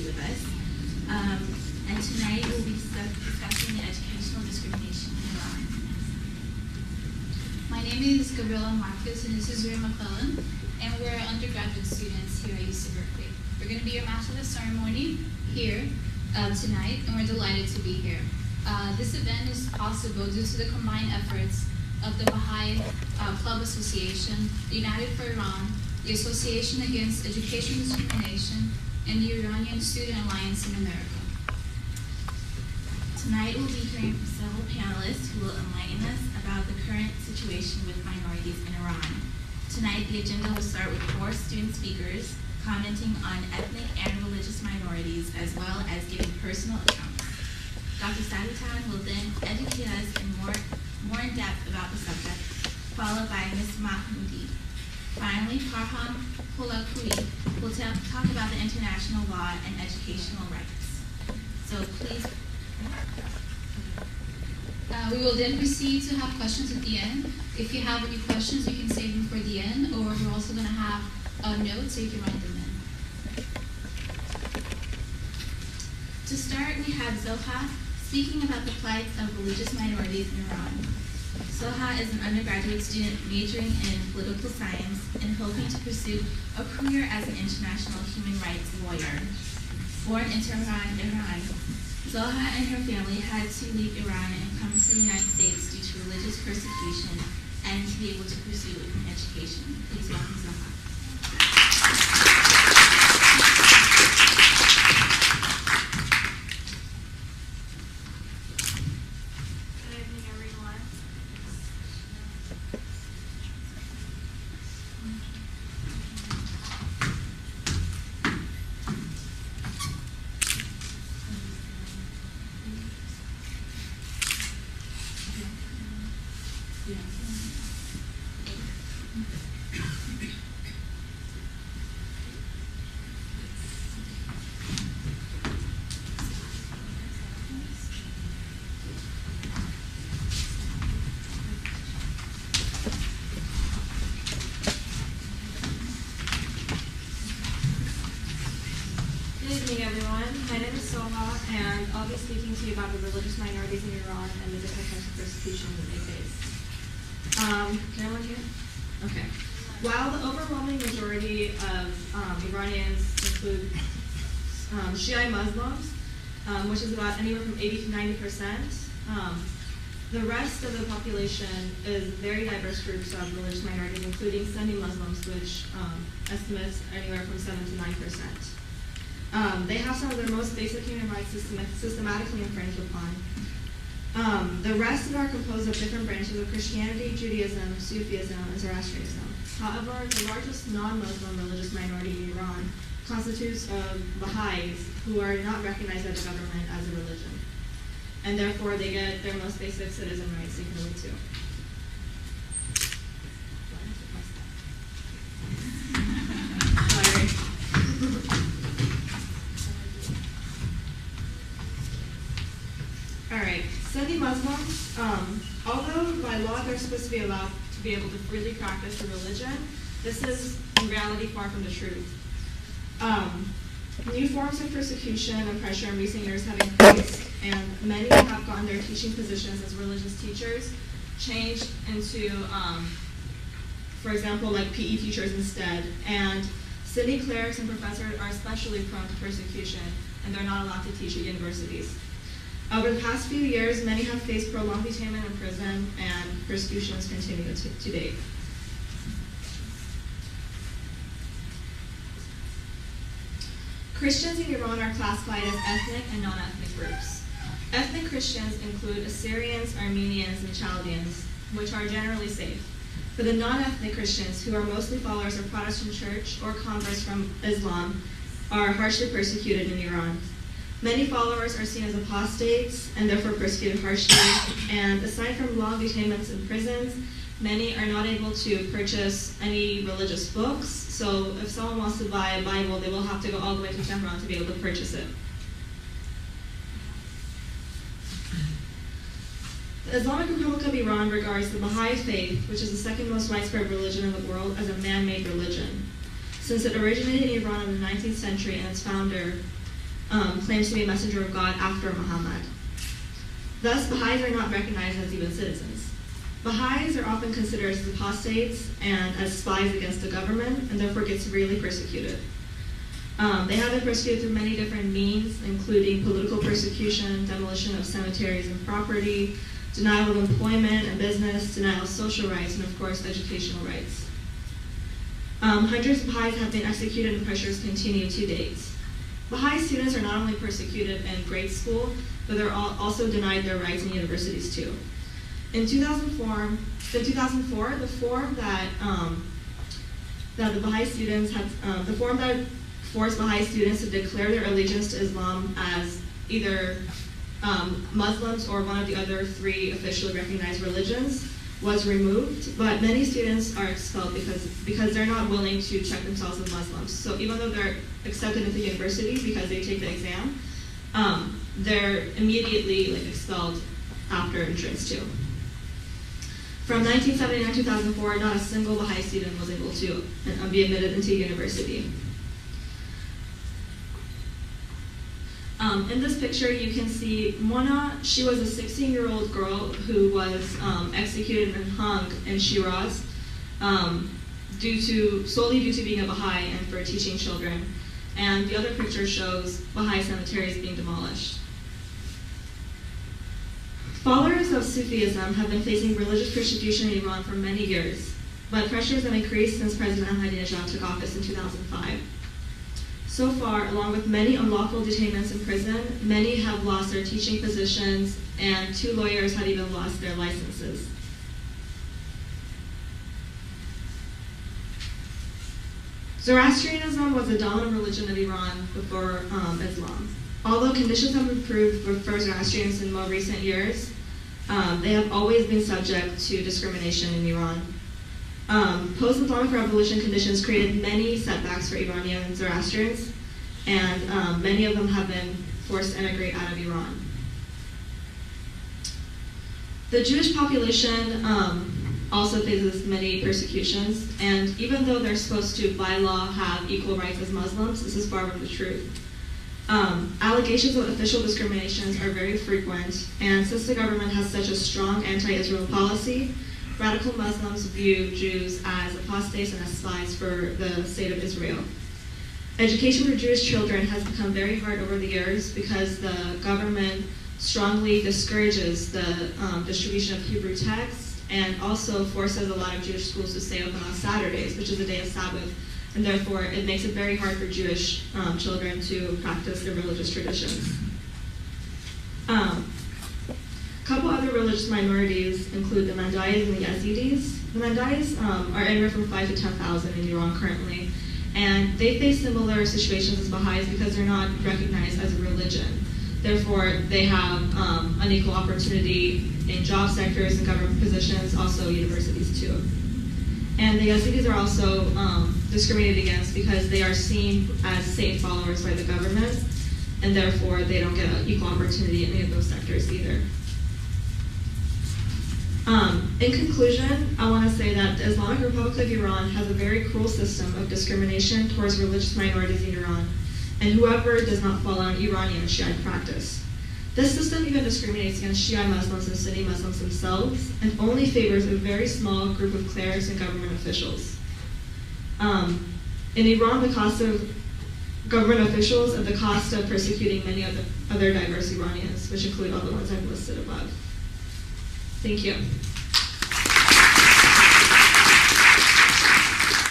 with us. And tonight we'll be discussing educational discrimination in Iran. My name is Gabriela Marcus, and this is Ray McClellan, and we're undergraduate students here at UC-Berkeley. We're going to be your master of the ceremony here tonight, and we're delighted to be here. This event is possible due to the combined efforts of the Baha'i Club Association, the United for Iran, the Association Against Educational Discrimination, and the Iranian Student Alliance in America. Tonight we'll be hearing from several panelists who will enlighten us about the current situation with minorities in Iran. Tonight the agenda will start with 4 student speakers commenting on ethnic and religious minorities as well as giving personal accounts. Dr. Sadutan will then educate us in more in depth about the subject, followed by Ms. Mahmoudi. Finally, Farham Holakui will talk about the international law and educational rights. So please. We will then proceed to have questions at the end. If you have any questions, you can save them for the end, or we're also going to have notes so you can write them in. To start, we have Soha speaking about the plight of religious minorities in Iran. Soha is an undergraduate student majoring in political science and hoping to pursue a career as an international human rights lawyer. Born in Tehran, Iran, Soha and her family had to leave Iran and come to the United States due to religious persecution and to be able to pursue an education. Please welcome Soha. Good evening, everyone. My name is Soha, and I'll be speaking to you about the religious minorities in Iran and the different types of persecution that they face. Can everyone hear? Okay. While the overwhelming majority of Iranians include Shiite Muslims, which is about anywhere from 80 to 90%, the rest of the population is very diverse groups of religious minorities, including Sunni Muslims, which estimates anywhere from 7 to 9%. They have some of their most basic human rights systematically infringed upon. The rest are composed of different branches of Christianity, Judaism, Sufism, and Zoroastrianism. However, the largest non-Muslim religious minority in Iran constitutes of Baha'is, who are not recognized by the government as a religion. And therefore, they get their most basic citizen rights equally too. Alright, Sunni Muslims, although by law they're supposed to be allowed to be able to freely practice the religion, this is in reality far from the truth. New forms of persecution and pressure in recent years have increased, and many have gotten their teaching positions as religious teachers changed into, for example, like PE teachers instead. And Sunni clerics and professors are especially prone to persecution, and they're not allowed to teach at universities. Over the past few years, many have faced prolonged detainment in prison, and persecutions continue to date. Christians in Iran are classified as ethnic and non-ethnic groups. Ethnic Christians include Assyrians, Armenians, and Chaldeans, which are generally safe. For the non-ethnic Christians, who are mostly followers of Protestant church or converts from Islam, are harshly persecuted in Iran. Many followers are seen as apostates and therefore persecuted harshly, and aside from long detainments in prisons, many are not able to purchase any religious books, so if someone wants to buy a Bible, they will have to go all the way to Tehran to be able to purchase it. The Islamic Republic of Iran regards the Baha'i faith, which is the second most widespread religion in the world, as a man-made religion. Since it originated in Iran in the 19th century and its founder, claimed to be a messenger of God after Muhammad. Thus, Baha'is are not recognized as even citizens. Baha'is are often considered as apostates and as spies against the government, and therefore get severely persecuted. They have been persecuted through many different means, including political persecution, demolition of cemeteries and property, denial of employment and business, denial of social rights, and of course, educational rights. Hundreds of Baha'is have been executed and pressures continue to date. Baha'i students are not only persecuted in grade school, but they're also denied their rights in universities too. In 2004, the form that the Baha'i students had, the form that forced Baha'i students to declare their allegiance to Islam as either Muslims or one of the other 3 officially recognized religions was removed, but many students are expelled because they're not willing to check themselves as Muslims. So even though they're accepted into university because they take the exam, they're immediately expelled after entrance too. From 1979 to 2004, not a single Baha'i student was able to be admitted into university. In this picture, you can see Mona. She was a 16-year-old girl who was executed and hung in Shiraz solely due to being a Baha'i and for teaching children. And the other picture shows Baha'i cemeteries being demolished. Followers of Sufism have been facing religious persecution in Iran for many years, but pressures have increased since President Ahmadinejad took office in 2005. So far, along with many unlawful detainments in prison, many have lost their teaching positions, and 2 lawyers have even lost their licenses. Zoroastrianism was the dominant religion of Iran before Islam. Although conditions have improved for Zoroastrians in more recent years, they have always been subject to discrimination in Iran. Post-Islamic revolution conditions created many setbacks for Iranian Zoroastrians, and many of them have been forced to emigrate out of Iran. The Jewish population also faces many persecutions, and even though they're supposed to, by law, have equal rights as Muslims, this is far from the truth. Allegations of official discriminations are very frequent, and since the government has such a strong anti-Israel policy, radical Muslims view Jews as apostates and as spies for the state of Israel. Education for Jewish children has become very hard over the years because the government strongly discourages the distribution of Hebrew texts and also forces a lot of Jewish schools to stay open on Saturdays, which is a day of Sabbath, and therefore it makes it very hard for Jewish children to practice their religious traditions. A couple other religious minorities include the Mandais and the Yazidis. The Mandais are anywhere from 5,000 to 10,000 in Iran currently, and they face similar situations as Baha'is because they're not recognized as a religion. Therefore, they have unequal opportunity in job sectors and government positions, also universities too. And the Yazidis are also discriminated against because they are seen as safe followers by the government, and therefore they don't get an equal opportunity in any of those sectors either. In conclusion, I want to say that the Islamic Republic of Iran has a very cruel system of discrimination towards religious minorities in Iran, and whoever does not follow an Iranian Shiite practice. This system even discriminates against Shia Muslims and Sunni Muslims themselves, and only favors a very small group of clerics and government officials. In Iran, the cost of government officials and the cost of persecuting many of the other diverse Iranians, which include all the ones I've listed above. Thank you.